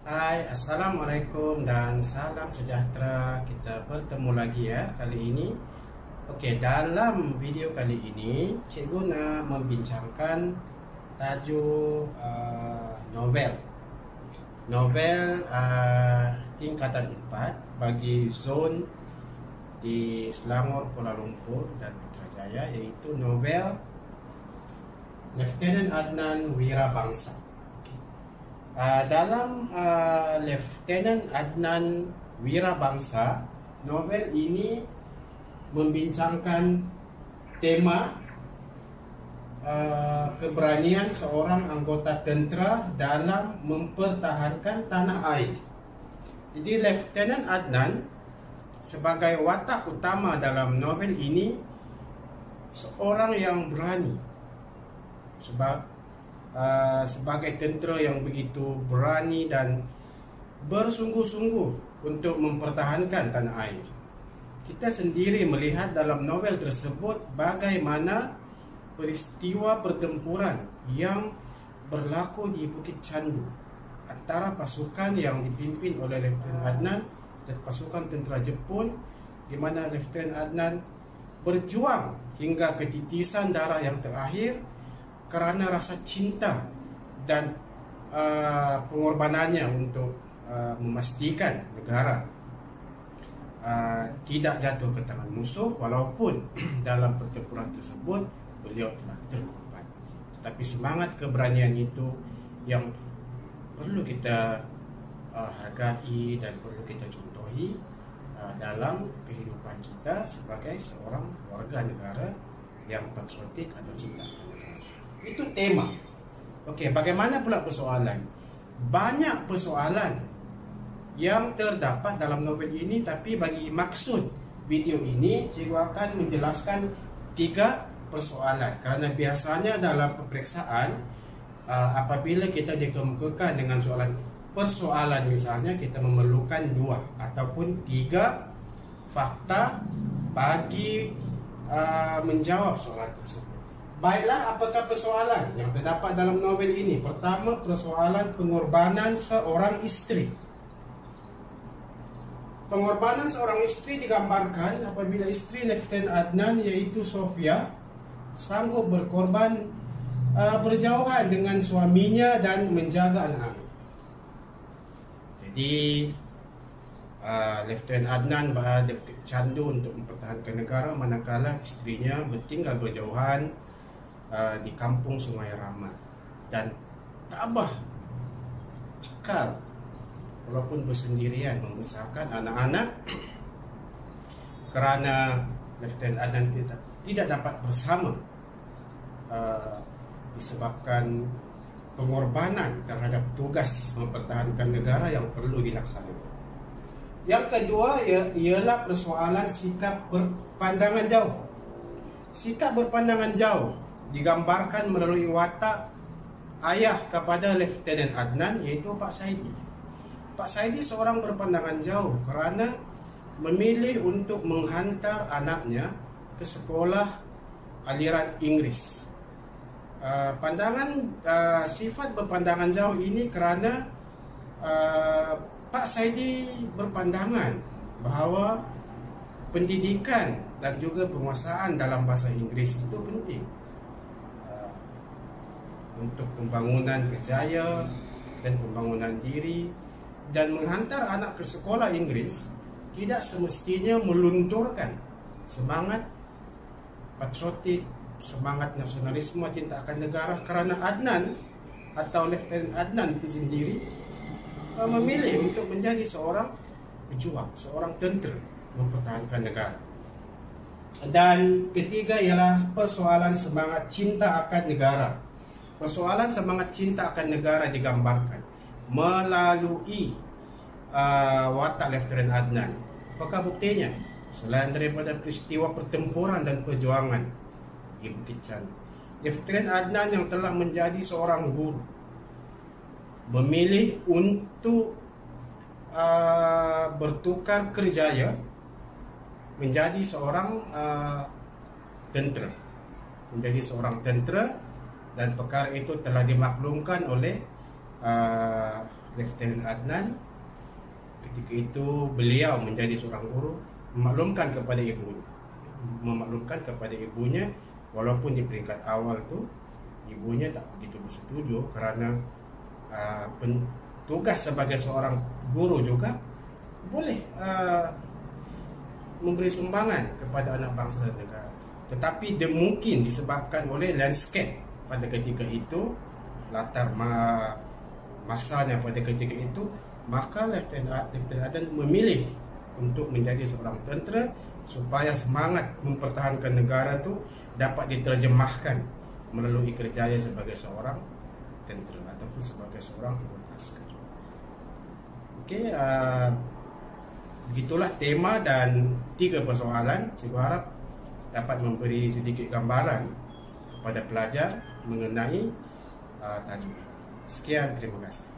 Hai, Assalamualaikum dan salam sejahtera. Kita bertemu lagi ya kali ini. Okey, dalam video kali ini cikgu nak membincangkan tajuk novel. Novel tingkatan 4 bagi zon di Selangor, Kuala Lumpur dan Putrajaya, iaitu novel Lieutenant Adnan Wirabangsa. Dalam Lieutenant Adnan Wirabangsa, novel ini membincangkan tema keberanian seorang anggota tentera dalam mempertahankan tanah air. Jadi Lieutenant Adnan sebagai watak utama dalam novel ini seorang yang berani, sebagai tentera yang begitu berani dan bersungguh-sungguh untuk mempertahankan tanah air. Kita sendiri melihat dalam novel tersebut bagaimana peristiwa pertempuran yang berlaku di Bukit Candu antara pasukan yang dipimpin oleh Lieutenant Adnan dan pasukan tentera Jepun, di mana Lieutenant Adnan berjuang hingga ketitisan darah yang terakhir kerana rasa cinta dan pengorbanannya untuk memastikan negara tidak jatuh ke tangan musuh, walaupun dalam pertempuran tersebut beliau telah terkorban. Tetapi semangat keberanian itu yang perlu kita hargai dan perlu kita contohi dalam kehidupan kita sebagai seorang warga negara yang patriotik atau cinta negara. Itu tema. Okey, bagaimana pula persoalan? Banyak persoalan yang terdapat dalam novel ini, tapi bagi maksud video ini cikgu akan menjelaskan 3 persoalan. Kerana biasanya dalam peperiksaan apabila kita dikemukakan dengan persoalan misalnya, kita memerlukan 2 ataupun 3 fakta bagi menjawab soalan tersebut. Baiklah, apakah persoalan yang terdapat dalam novel ini? Pertama, persoalan pengorbanan seorang isteri. Pengorbanan seorang isteri digambarkan apabila isteri Lieutenant Adnan, iaitu Sofia, sanggup berkorban berjauhan dengan suaminya dan menjaga anak-anak. Jadi Lieutenant Adnan berada di Candu untuk mempertahankan negara, manakala isterinya bertinggal berjauhan di kampung Sungai Rahmat dan tabah cekal walaupun bersendirian membesarkan anak-anak kerana Lieutenant Adnan tidak dapat bersama disebabkan pengorbanan terhadap tugas mempertahankan negara yang perlu dilaksanakan. Yang kedua ialah persoalan sikap berpandangan jauh. Sikap berpandangan jauh digambarkan melalui watak ayah kepada Lieutenant Adnan, iaitu Pak Saidi. Pak Saidi seorang berpandangan jauh kerana memilih untuk menghantar anaknya ke sekolah aliran Inggeris. Sifat berpandangan jauh ini kerana Pak Saidi berpandangan bahawa pendidikan dan juga penguasaan dalam bahasa Inggeris itu penting untuk pembangunan kejayaan dan pembangunan diri, dan menghantar anak ke sekolah Inggeris tidak semestinya melunturkan semangat patriotik, semangat nasionalisme, cinta akan negara, kerana Adnan atau Lieutenant Adnan itu sendiri memilih untuk menjadi seorang pejuang, seorang tentera mempertahankan negara. Dan ketiga ialah persoalan semangat cinta akan negara. Persoalan semangat cinta akan negara digambarkan melalui watak Lieutenant Adnan. Apakah buktinya? Selain daripada peristiwa pertempuran dan perjuangan di Bukit Candu, Lieutenant Adnan yang telah menjadi seorang guru memilih untuk bertukar kerjaya menjadi seorang tentera. Dan perkara itu telah dimaklumkan oleh Lieutenant Adnan. Ketika itu beliau menjadi seorang guru, memaklumkan kepada ibunya, walaupun di peringkat awal tu ibunya tak begitu bersetuju kerana tugas sebagai seorang guru juga boleh memberi sumbangan kepada anak bangsa dan negara. Tetapi dia mungkin disebabkan oleh landscape pada ketika itu, latar masanya pada ketika itu, maka Lieutenant Adnan memilih untuk menjadi seorang tentera supaya semangat mempertahankan negara itu dapat diterjemahkan melalui kerjaya sebagai seorang tentera ataupun sebagai seorang anggota askar. Okey, begitulah tema dan 3 persoalan. Saya harap dapat memberi sedikit gambaran kepada pelajar mengenai tajuk ini. Sekian, terima kasih.